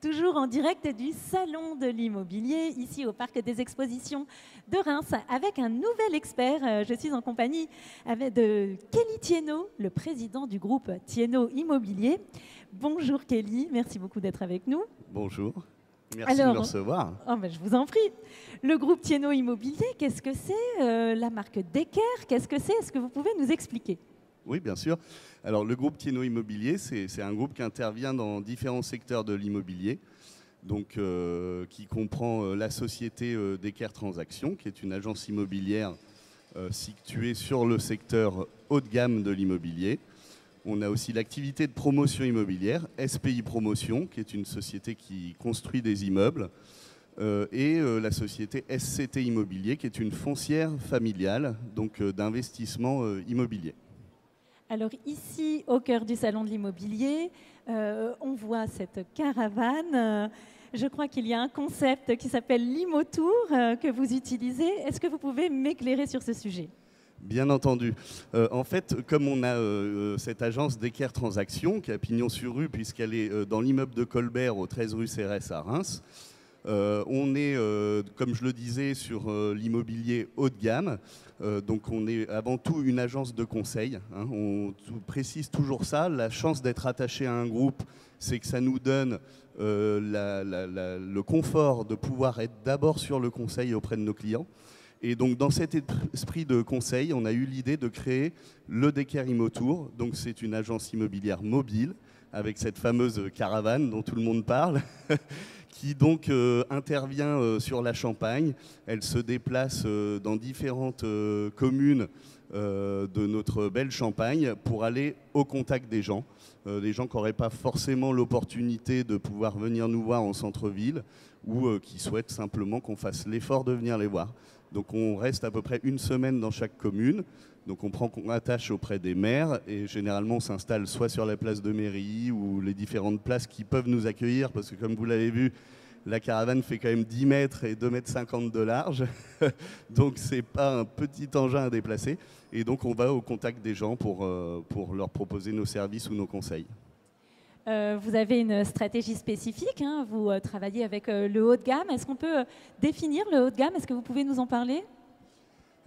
toujours en direct du Salon de l'Immobilier, ici au Parc des Expositions de Reims, avec un nouvel expert. Je suis en compagnie de Kelly Thienot, le président du groupe Thienot Immobilier. Bonjour Kelly, merci beaucoup d'être avec nous. Bonjour, merci de me recevoir. Je vous en prie. Le groupe Thienot Immobilier, qu'est-ce que c'est? La marque Decker, qu'est-ce que c'est? Est-ce que vous pouvez nous expliquer? Oui, bien sûr. Alors, le groupe Thienot Immobilier, c'est un groupe qui intervient dans différents secteurs de l'immobilier, donc qui comprend la société Decker Transactions, qui est une agence immobilière située sur le secteur haut de gamme de l'immobilier. On a aussi l'activité de promotion immobilière, SPI Promotion, qui est une société qui construit des immeubles, et la société SCT Immobilier, qui est une foncière familiale, donc d'investissement immobilier. Alors ici, au cœur du Salon de l'Immobilier, on voit cette caravane. Je crois qu'il y a un concept qui s'appelle l'Imotour que vous utilisez. Est-ce que vous pouvez m'éclairer sur ce sujet ? Bien entendu. En fait, comme on a cette agence Decker Transactions, qui est à Pignon-sur-Rue, puisqu'elle est dans l'immeuble de Colbert, au 13 rue Cérès à Reims, on est, comme je le disais, sur l'immobilier haut de gamme. Donc on est avant tout une agence de conseil. On précise toujours ça. La chance d'être attaché à un groupe, c'est que ça nous donne le confort de pouvoir être d'abord sur le conseil auprès de nos clients. Et donc dans cet esprit de conseil, on a eu l'idée de créer le Decker Imotour. Donc c'est une agence immobilière mobile avec cette fameuse caravane dont tout le monde parle, qui donc intervient sur la Champagne. Elle se déplace dans différentes communes de notre belle Champagne pour aller au contact des gens qui n'auraient pas forcément l'opportunité de pouvoir venir nous voir en centre-ville ou qui souhaitent simplement qu'on fasse l'effort de venir les voir. Donc on reste à peu près une semaine dans chaque commune. Donc on prend attache auprès des maires et généralement on s'installe soit sur la place de mairie ou les différentes places qui peuvent nous accueillir parce que comme vous l'avez vu, la caravane fait quand même 10 mètres et 2,50 m de large. Donc c'est pas un petit engin à déplacer. Et donc on va au contact des gens pour leur proposer nos services ou nos conseils. Vous avez une stratégie spécifique, hein, vous travaillez avec le haut de gamme. Est-ce qu'on peut définir le haut de gamme? Est-ce que vous pouvez nous en parler?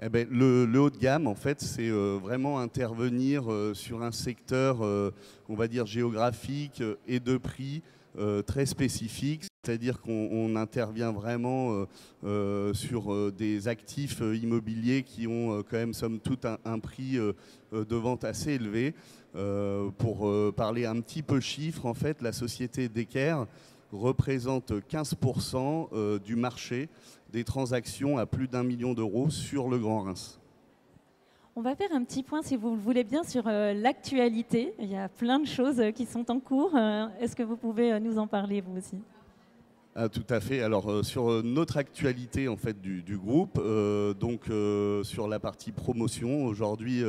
Eh ben, le haut de gamme, en fait, c'est vraiment intervenir sur un secteur, on va dire, géographique et de prix très spécifique. C'est-à-dire qu'on intervient vraiment sur des actifs immobiliers qui ont quand même, somme toute, un prix de vente assez élevé. Pour parler un petit peu chiffres, en fait, la société Decker représente 15% du marché des transactions à plus d'1 million d'euros sur le Grand Reims. On va faire un petit point, si vous le voulez bien, sur l'actualité. Il y a plein de choses qui sont en cours. Est-ce que vous pouvez nous en parler, vous aussi? Ah, tout à fait. Alors sur notre actualité en fait du groupe, sur la partie promotion, aujourd'hui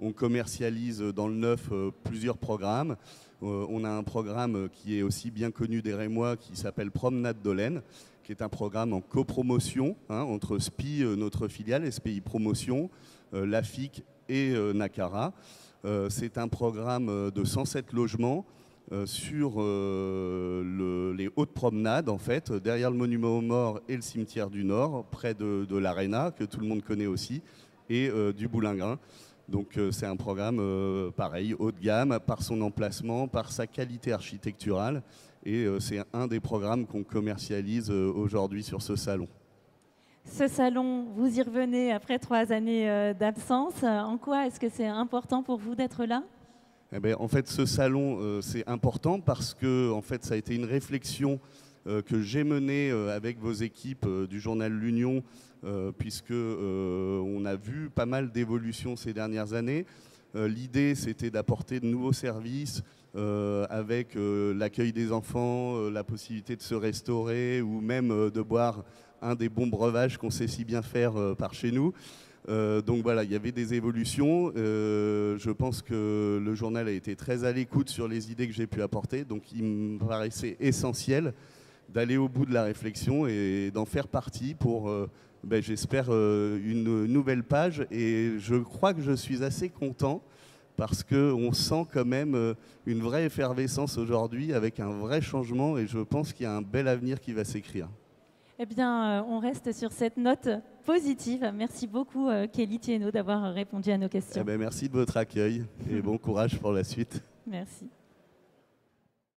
on commercialise dans le neuf plusieurs programmes. On a un programme qui est aussi bien connu des Rémois qui s'appelle Promenade d'Olène, qui est un programme en copromotion entre SPI, notre filiale, SPI Promotion, l'AFIC et Nacara. C'est un programme de 107 logements sur les hautes promenades, en fait, derrière le monument aux morts et le cimetière du Nord, près de l'Arena, que tout le monde connaît aussi, et du Boulingrin. Donc c'est un programme pareil, haut de gamme, par son emplacement, par sa qualité architecturale. Et c'est un des programmes qu'on commercialise aujourd'hui sur ce salon. Ce salon, vous y revenez après 3 années d'absence. En quoi est-ce que c'est important pour vous d'être là ? Eh bien, en fait, ce salon, c'est important parce que en fait, ça a été une réflexion que j'ai menée avec vos équipes du journal L'Union, puisque on a vu pas mal d'évolutions ces dernières années. L'idée, c'était d'apporter de nouveaux services avec l'accueil des enfants, la possibilité de se restaurer ou même de boire un des bons breuvages qu'on sait si bien faire par chez nous. Donc voilà, il y avait des évolutions. Je pense que le journal a été très à l'écoute sur les idées que j'ai pu apporter. Donc il me paraissait essentiel d'aller au bout de la réflexion et d'en faire partie pour, j'espère, une nouvelle page. Et je crois que je suis assez content parce qu'on sent quand même une vraie effervescence aujourd'hui avec un vrai changement et je pense qu'il y a un bel avenir qui va s'écrire. Eh bien, on reste sur cette note positive. Merci beaucoup, Kelly Thiénot, d'avoir répondu à nos questions. Eh bien, merci de votre accueil et bon courage pour la suite. Merci.